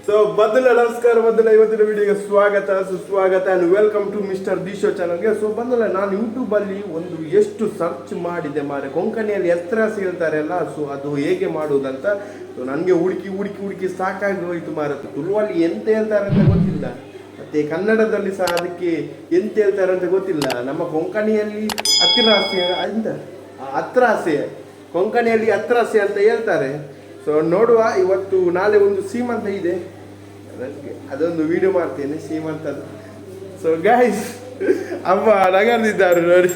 So ಮೊದಲ ನಮಸ್ಕಾರ, ಮೊದಲ ಇವತ್ತಿನ ವಿಡಿಯೋಗೆ ಸ್ವಾಗತ ಸುಸ್ವಾಗತ ಅಂಡ್ ವೆಲ್ಕಮ್ ಟು ಮಿಸ್ಟರ್ ದಿಶೋ ಚಾನಲ್ಗೆ. ಸೊ ಬಂದಲ್ಲ, ನಾನು ಯೂಟ್ಯೂಬಲ್ಲಿ ಒಂದು ಎಷ್ಟು ಸರ್ಚ್ ಮಾಡಿದೆ ಮಾರೆ, ಕೊಂಕಣಿಯಲ್ಲಿ ಎಸ್ತ್ರಾಸ್ ಹೇಳ್ತಾರೆ ಅಲ್ಲ, ಸೊ ಅದು ಹೇಗೆ ಮಾಡುವುದಂತ. ಸೊ ನನಗೆ ಹುಡುಕಿ ಸಾಕಾಗಿ ಹೋಯಿತು ಮಾರೆ. ತುಳುವಲ್ಲಿ ಎಂತ ಹೇಳ್ತಾರೆ ಅಂತ ಗೊತ್ತಿಲ್ಲ, ಮತ್ತೆ ಕನ್ನಡದಲ್ಲಿ ಸಹ ಅದಕ್ಕೆ ಎಂತ ಹೇಳ್ತಾರೆ ಅಂತ ಗೊತ್ತಿಲ್ಲ. ನಮ್ಮ ಕೊಂಕಣಿಯಲ್ಲಿ ಅತ್ರಾಸೆ ಕೊಂಕಣಿಯಲ್ಲಿ ಅತ್ರಾಸೆ ಅಂತ ಹೇಳ್ತಾರೆ. ಸೊ ನೋಡುವ, ಇವತ್ತು ನಾಳೆ ಒಂದು ಸೀಮಂತ ಇದೆ, ಅದೊಂದು ವಿಡಿಯೋ ಮಾಡ್ತೇನೆ ಸೀಮಂತದ್ದು. ಸೊ ಗೈಸ್, ಅಮ್ಮ ನಗರ್ದಿದ್ದಾರೆ ನೋಡಿ.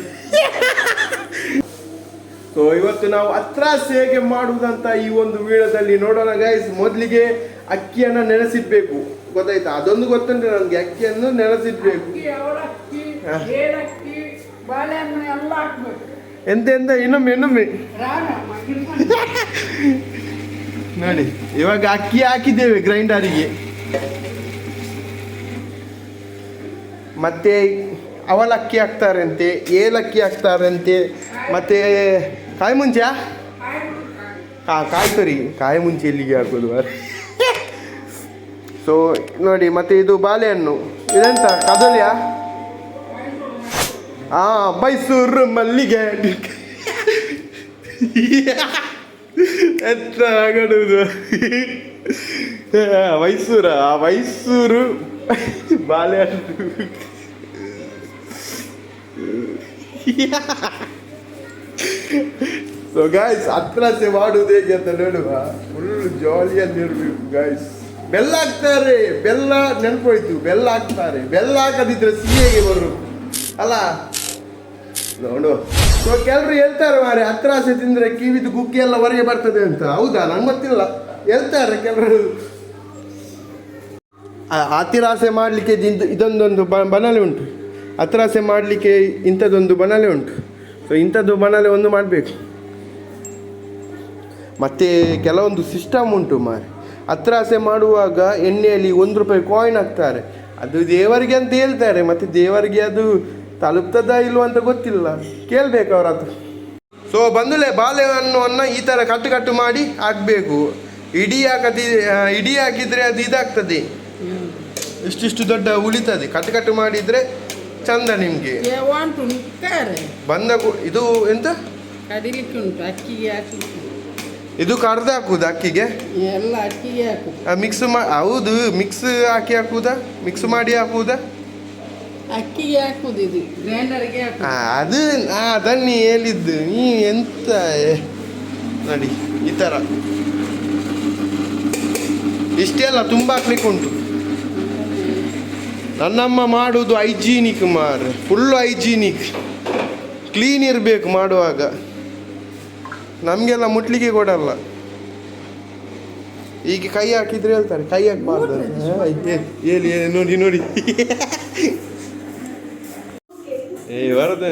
ಸೊ ಇವತ್ತು ನಾವು ಅತ್ರಾಸೆ ಹೇಗೆ ಮಾಡುವುದಂತ ಈ ಒಂದು ವಿಡಿಯೋದಲ್ಲಿ ನೋಡೋಣ ಗೈಸ್. ಮೊದಲಿಗೆ ಅಕ್ಕಿಯನ್ನು ನೆನೆಸಿಡ್ಬೇಕು, ಗೊತ್ತಾಯ್ತಾ? ಅದೊಂದು ಗೊತ್ತುಂಟು ನನಗೆ, ಅಕ್ಕಿಯನ್ನು ನೆನೆಸಿಡ್ಬೇಕು. ಎಂತ ಇನ್ನೊಮ್ಮೆ ನೋಡಿ. ಇವಾಗ ಅಕ್ಕಿ ಹಾಕಿದ್ದೇವೆ ಗ್ರೈಂಡರಿಗೆ, ಮತ್ತೆ ಅವಲಕ್ಕಿ ಹಾಕ್ತಾರಂತೆ, ಏಲಕ್ಕಿ ಹಾಕ್ತಾರಂತೆ, ಮತ್ತೆ ಕಾಯಿ ಮುಂಚೆ ಕಾಯಿ ಮುಂಚೆ ಎಲ್ಲಿಗೆ ಹಾಕೋದು. ಸೊ ನೋಡಿ, ಮತ್ತೆ ಇದು ಬಾಳೆಹಣ್ಣು, ಇದೆಂತ ಕದಲಿಯ ಮೈಸೂರು ಮಲ್ಲಿಗೆ ಎತ್ತ ಆಡುವುದು. ಮೈಸೂರು ಬಾಳೆಹಣ್ಣು. ಸೊ ಗಾಯ್ಸ್, ಅತ್ರಾಸೆ ಮಾಡುವುದು ಹೇಗೆ ಅಂತ ನೋಡುವ. ಫುಲ್ ಜಾಲಿಯಲ್ಲಿರ್ಬೇಕು ಗಾಯ್ಸ್. ಬೆಲ್ಲ ಹಾಕ್ತಾರೆ, ಬೆಲ್ಲ ನೆನ್ಪೋಯ್ತು, ಬೆಲ್ಲ ಹಾಕ್ತಾರೆ. ಬೆಲ್ಲ ಹಾಕದಿದ್ರೆ ಸಿಹಿಗೆ ಬರು ಅಲ್ಲ, ನೋಡು. ಸೊ ಕೆಲವರು ಹೇಳ್ತಾರೆ ಮಾರೆ, ಅತ್ರಾಸೆ ತಿಂದರೆ ಕಿವಿದು ಗುಕ್ಕಿ ಎಲ್ಲ ಹೊರಗೆ ಬರ್ತದೆ ಅಂತ. ಹೌದಾ? ನಂಗೆ ಗೊತ್ತಿಲ್ಲ, ಹೇಳ್ತಾರೆ ಕೆಲವರು. ಅತಿರಾಸೆ ಮಾಡಲಿಕ್ಕೆ ಇದೊಂದೊಂದು ಬನಲೆ ಉಂಟು, ಅತ್ರಾಸೆ ಮಾಡಲಿಕ್ಕೆ ಇಂಥದ್ದೊಂದು ಬನಲೆ ಉಂಟು. ಸೊ ಇಂಥದ್ದು ಬನಲೆ ಒಂದು ಮಾಡಬೇಕು. ಮತ್ತು ಕೆಲವೊಂದು ಸಿಸ್ಟಮ್ ಉಂಟು ಮಾರೆ. ಅತ್ರಾಸೆ ಮಾಡುವಾಗ ಎಣ್ಣೆಯಲ್ಲಿ ₹1 ಕಾಯಿನ್ ಹಾಕ್ತಾರೆ, ಅದು ದೇವರಿಗೆ ಅಂತ ಹೇಳ್ತಾರೆ. ಮತ್ತು ದೇವರಿಗೆ ಅದು ತಲುಪ್ತದ ಇಲ್ವ ಅಂತ ಗೊತ್ತಿಲ್ಲ, ಕೇಳಬೇಕು ಅವ್ರ ಹತ್ರ. ಸೊ ಬಂದಲೇ ಬಾಳೆಹಣ್ಣನ್ನು ಈ ಥರ ಕಟ್ಟು ಮಾಡಿ ಹಾಕಬೇಕು. ಇಡೀ ಹಾಕಿದರೆ ಅದು ಇದಾಗ್ತದೆ, ಇಷ್ಟಿಷ್ಟು ದೊಡ್ಡ ಉಳಿತದೆ. ಕಟ್ಟು ಮಾಡಿದರೆ ಚಂದ ನಿಮಗೆ. ಇದು ಎಂತ ಇದು ಕರ್ದು ಹಾಕುದು ಅಕ್ಕಿಗೆ, ಮಿಕ್ಸ್ ಹೌದು, ಮಿಕ್ಸ್ ಹಾಕಿ ಹಾಕುದಾ, ಮಿಕ್ಸ್ ಮಾಡಿ ಹಾಕುದಾ? ಅಕ್ಕಿಗೆ ಹಾಕುದು, ಇದು ಗ್ರೈಂಡರ್ಗೆ ಅದು ಅದನ್ನು ಹೇಳಿದ್ದು ನೀ. ಎಂತ ನೋಡಿ, ಈ ಥರ ಇಷ್ಟೇ ಅಲ್ಲ, ತುಂಬ ಹಾಕ್ಲಿಕ್ಕೆ ಉಂಟು. ನನ್ನಮ್ಮ ಮಾಡುವುದು ಹೈಜೀನಿಕ್ ಮಾರ್ರೆ, ಫುಲ್ಲು ಹೈಜೀನಿಕ್, ಕ್ಲೀನ್ ಇರಬೇಕು ಮಾಡುವಾಗ. ನಮಗೆಲ್ಲ ಮುಟ್ಲಿಕ್ಕೆ ಕೊಡಲ್ಲ. ಈಗ ಕೈ ಹಾಕಿದ್ರೆ ಹೇಳ್ತಾರೆ, ಕೈ ಹಾಕಬಾರ್ದು ಹೇಳಿ ನೋಡಿ. ವರದ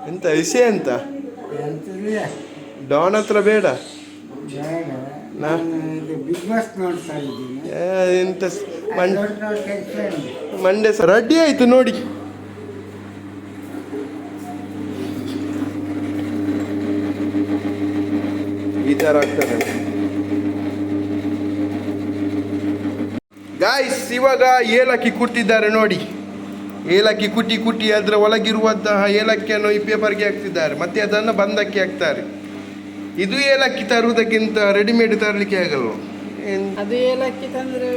ಎಂತ ವಿಷಯ ಅಂತ ಡಾನ್ ಹತ್ರ ಬೇಡ. ಎಂತ ಮಂಡೆ ಸರ್ ರೆಡಿ ಆಯ್ತು ನೋಡಿ. ಈ ತರ ಆಗ್ತದೆ ಗಾಯ್ಸ್. ಇವಾಗ ಏಲಕ್ಕಿ ಕುಟ್ಟಿದ್ದಾರೆ ನೋಡಿ. ಏಲಕ್ಕಿ ಕುಟ್ಟಿ ಅದರ ಒಳಗಿರುವಂತಹ ಏಲಕ್ಕಿಯನ್ನು ಈ ಪೇಪರ್ಗೆ ಹಾಕ್ತಿದ್ದಾರೆ, ಮತ್ತೆ ಅದನ್ನು ಬಂದಕ್ಕೆ ಹಾಕ್ತಾರೆ. ಇದು ಏಲಕ್ಕಿ ತರುವುದಕ್ಕಿಂತ ರೆಡಿಮೇಡ್ ತರಲಿಕ್ಕೆ ಆಗಲ್ವ? ಅದು ಏಲಕ್ಕಿ ತಂದರೆ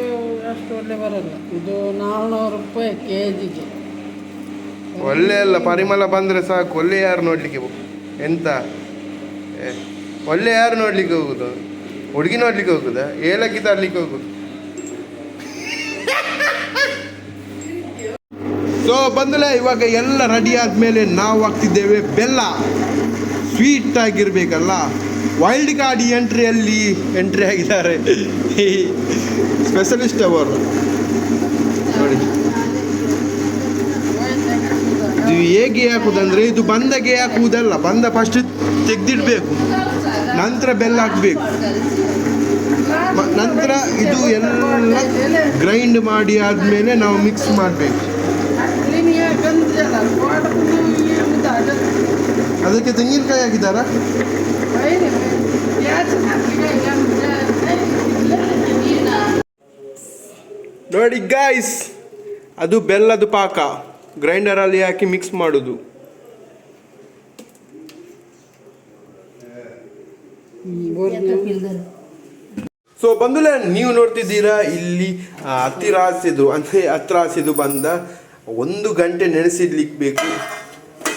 ಅಷ್ಟು ಒಳ್ಳೆ ಬರಲ್ಲ. ಇದು ₹400 kg. ಒಳ್ಳೆ ಅಲ್ಲ, ಪರಿಮಳ ಬಂದರೆ ಸಾಕು. ಒಳ್ಳೆ ಯಾರು ನೋಡ್ಲಿಕ್ಕೆ ಎಂತ ಒಳ್ಳೆ ಯಾರು ನೋಡ್ಲಿಕ್ಕೆ ಹೋಗುದು? ಹುಡುಗಿ ನೋಡ್ಲಿಕ್ಕೆ ಹೋಗುದಾ? ಏಲಕ್ಕಿ ತರಲಿಕ್ಕೆ ಹೋಗುದು. ಸೊ ಬಂದಲೇ, ಇವಾಗ ಎಲ್ಲ ರೆಡಿ ಆದಮೇಲೆ ನಾವು ಹಾಕ್ತಿದ್ದೇವೆ ಬೆಲ್ಲ. ಸ್ವೀಟ್ ಆಗಿರ್ಬೇಕಲ್ಲ. ವೈಲ್ಡ್ ಕಾರ್ಡ್ ಎಂಟ್ರಿ ಆಗಿದ್ದಾರೆ ಸ್ಪೆಷಲಿಸ್ಟ್ ಅವರು ನೋಡಿ. ಇದು ಹೇಗೆ ಹಾಕುದಂದ್ರೆ, ಇದು ಬಂದಗೆ ಹಾಕುವುದಲ್ಲ, ಬಂದ ಫಸ್ಟ್ ತೆಗೆದಿಡ್ಬೇಕು, ನಂತರ ಬೆಲ್ಲ ಹಾಕಬೇಕು. ನಂತರ ಇದು ಎಲ್ಲ ಗ್ರೈಂಡ್ ಮಾಡಿ ಆದಮೇಲೆ ನಾವು ಮಿಕ್ಸ್ ಮಾಡಬೇಕು. ಅದಕ್ಕೆ ತೆಂಗಿನಕಾಯಿ ಹಾಕಿದ್ದಾರಾ? ನೋಡಿ ಗಾಯ್ಸ್, ಅದು ಬೆಲ್ಲದ ಪಾಕ ಗ್ರೈಂಡರಲ್ಲಿ ಹಾಕಿ ಮಿಕ್ಸ್ ಮಾಡೋದು. ಸೊ ಬಂಧುಗಳೇ, ನೀವು ನೋಡ್ತಿದ್ದೀರಾ ಇಲ್ಲಿ ಹತ್ತಿರ ಹಸಿದು ಬಂದ 1 ಗಂಟೆ ನೆನೆಸಿಡ್ಲಿಕ್ಕೆ ಬೇಕು.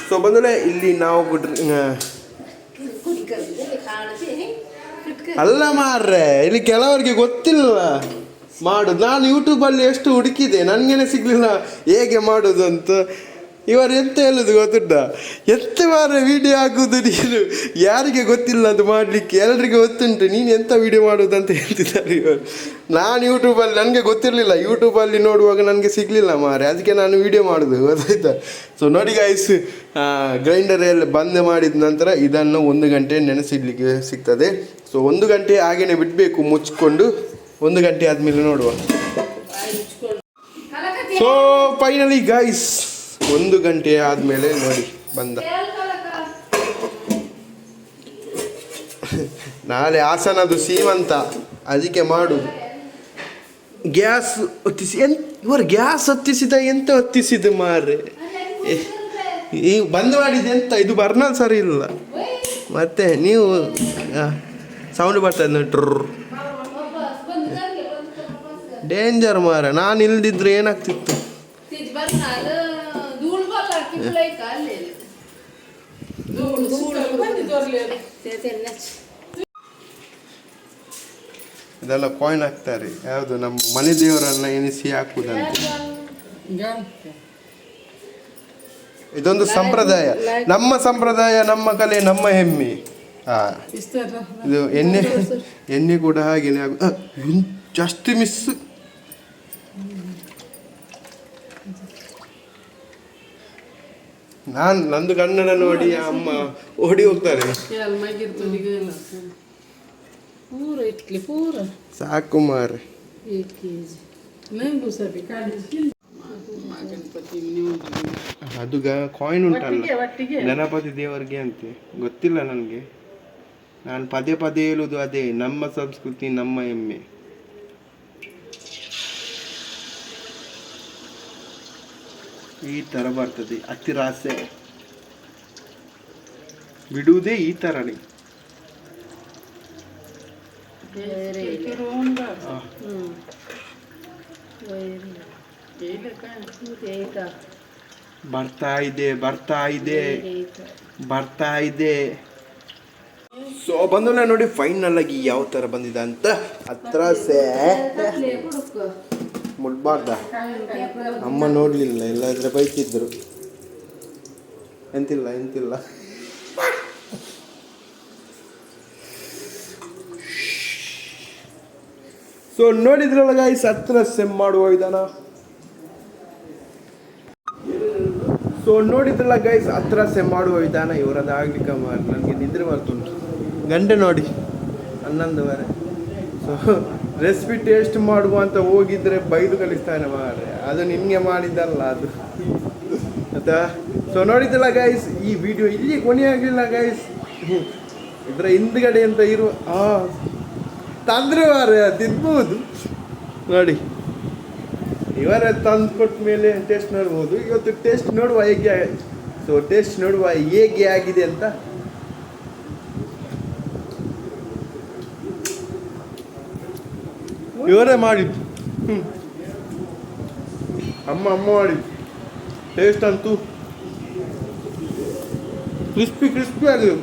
ಸೊ ಬಂಧುಗಳೇ, ಇಲ್ಲಿ ನಾವು ಅಲ್ಲ ಮಾರ್ರೆ, ಇಲ್ಲಿ ಕೆಲವರಿಗೆ ಗೊತ್ತಿಲ್ಲ ಮಾಡುದು. ನಾನು ಯೂಟ್ಯೂಬಲ್ಲಿ ಎಷ್ಟು ಹುಡುಕಿದೆ, ನನಗೇನೆ ಸಿಗ್ಲಿಲ್ಲ ಹೇಗೆ ಮಾಡೋದು ಅಂತ. ಇವರು ಎಂತ ಹೇಳುದು ಗೊತ್ತುಂಟ, ಎಂತ ಮಾರ್ರೆ ವಿಡಿಯೋ ಹಾಕುದು ನೀನು, ಯಾರಿಗೆ ಗೊತ್ತಿಲ್ಲ ಅದು ಮಾಡಲಿಕ್ಕೆ, ಎಲ್ರಿಗೂ ಗೊತ್ತುಂಟು, ನೀನು ಎಂತ ವಿಡಿಯೋ ಮಾಡೋದು ಅಂತ ಹೇಳ್ತಿದ್ದಾರೆ ಇವರು. ನಾನು ಯೂಟ್ಯೂಬಲ್ಲಿ ನನಗೆ ಗೊತ್ತಿರಲಿಲ್ಲ, ಯೂಟ್ಯೂಬಲ್ಲಿ ನೋಡುವಾಗ ನನಗೆ ಸಿಗಲಿಲ್ಲ ಮಾರೆ, ಅದಕ್ಕೆ ನಾನು ವಿಡಿಯೋ ಮಾಡೋದು, ಗೊತ್ತಾಯ್ತಾ. ಸೊ ನೋಡಿ ಗೈಸ್, ಗ್ರೈಂಡರಲ್ಲಿ ಬಂದ್ ಮಾಡಿದ ನಂತರ ಇದನ್ನು 1 ಗಂಟೆ ನೆನೆಸಿಡ್ಲಿಕ್ಕೆ ಸಿಗ್ತದೆ. ಸೊ 1 ಗಂಟೆ ಹಾಗೇನೆ ಬಿಡಬೇಕು ಮುಚ್ಕೊಂಡು. 1 ಗಂಟೆ ಆದಮೇಲೆ ನೋಡುವ. ಸೊ ಫೈನಲಿ ಗೈಸ್, 1 ಗಂಟೆ ಆದಮೇಲೆ ನೋಡಿ ಬಂದ. ನಾಳೆ ಹಾಸನದು ಸೀಮಂತ, ಅದಕ್ಕೆ ಮಾಡುದು. ಗ್ಯಾಸ್ ಹೊತ್ತಿಸಿ ಇವರು ಗ್ಯಾಸ್ ಹೊತ್ತಿಸಿದ ಎಂತ ಹೊತ್ತಿಸಿದ ಮಾರ್ರೆ, ಈ ಬಂದ್ ಮಾಡಿದ ಎಂತ, ಇದು ಬರ್ನಲ್ ಸರಿ ಇಲ್ಲ. ಮತ್ತೆ ನೀವು ಸೌಂಡ್ ಬರ್ತದೆ ನೋಡಿ, ಡೇಂಜರ್ ಮಾರ. ನಾನು ಇಲ್ದಿದ್ರೆ ಏನಾಗ್ತಿತ್ತು. ಇದೆಲ್ಲ ಕಾಯಿನ್ ಹಾಕ್ತಾರೆ, ಯಾವುದು ನಮ್ಮ ಮನೆ ದೇವರನ್ನ ಎನಿಸಿ ಹಾಕುದಂತೆ. ಇದೊಂದು ಸಂಪ್ರದಾಯ, ನಮ್ಮ ಸಂಪ್ರದಾಯ, ನಮ್ಮ ಕಲೆ, ನಮ್ಮ ಹೆಮ್ಮೆ. ಇದು ಎಣ್ಣೆ ಕೂಡ ಹಾಗೇನೆ ಜಾಸ್ತಿ ಮಿಸ್. ನಂದು ಕನ್ನಡ ನೋಡಿ ಅಮ್ಮ ಓಡಿ ಹೋಗ್ತಾರೆ. ಸಾಕು ಮಾರೆ. ಅದು ಕಾಯಿನ್ ಉಂಟಲ್ಲ ಗಣಪತಿ ದೇವರಿಗೆ ಅಂತೆ, ಗೊತ್ತಿಲ್ಲ ನನಗೆ. ನಾನು ಪದೇ ಪದೇ ಹೇಳುದು ಅದೇ, ನಮ್ಮ ಸಂಸ್ಕೃತಿ ನಮ್ಮ ಹೆಮ್ಮೆ. ಈ ತರ ಬರ್ತದೆ, ಹತ್ತಿರಾಸೆ ಬಿಡುವುದೇ ಈ ತರನೇ. ಬರ್ತಾ ಇದೆ. ಸೊ ಬಂದಲ್ಲ ನೋಡಿ ಫೈನಲ್ ಆಗಿ ಯಾವ ತರ ಬಂದಿದೆ ಅಂತ. ಹತ್ತಿರಾಸೆ ಮುಟ್ಬಾರ್ದ, ಅಮ್ಮ ನೋಡ್ಲಿಲ್ಲ, ಇಲ್ಲಾದ್ರೆ ಬೈತಿದ್ರು. ಎಂತಿಲ್ಲ. ಸೊ ನೋಡಿದ್ರಲ್ಲ ಗೈಸ್, ಹತ್ತಿರಾಸೆ ಮಾಡುವ ವಿಧಾನ. ಇವರದ್ದು ಆಗ್ಲಿಕ್ಕೆ ಮಾರಿ ನನಗೆ ನಿದ್ರೆ ಬರ್ತುಂಟು. ಗಂಟೆ ನೋಡಿ 11:30. ಸೊ ರೆಸಿಪಿ ಟೇಸ್ಟ್ ಮಾಡುವ ಅಂತ ಹೋಗಿದ್ರೆ ಬೈದು ಕಲಿಸ್ತಾನೆ ಮಾರೆ, ಅದು ನಿಮಗೆ ಮಾಡಿದ್ದಲ್ಲ ಅದು ಆಯ್ತಾ. ಸೊ ನೋಡಿದ್ದಲ್ಲ ಗೈಸ್, ಈ ವಿಡಿಯೋ ಇಲ್ಲಿ ಕೊನೆಯಾಗಲಿಲ್ಲ ಗೈಸ್. ಇದರ ಹಿಂದ್ಗಡೆ ಅಂತ ಇರುವ ತಂದ್ರೆ ಮಾರೆ ತಿನ್ಬೋದು ನೋಡಿ. ಇವರೇ ತಂದು ಕೊಟ್ಟ ಮೇಲೆ ಟೇಸ್ಟ್ ನೋಡ್ಬೋದು. ಇವತ್ತು ಟೇಸ್ಟ್ ನೋಡುವ ಹೇಗೆ. ಸೊ ಟೇಸ್ಟ್ ನೋಡುವ ಹೇಗೆ ಆಗಿದೆ ಅಂತ. ಇವರೇ ಮಾಡಿದ್ದು, ಅಮ್ಮ ಮಾಡಿದ್ದು. ಟೇಸ್ಟ್ ಅಂತೂ ಕ್ರಿಸ್ಪಿ ಆಗಿದೆ.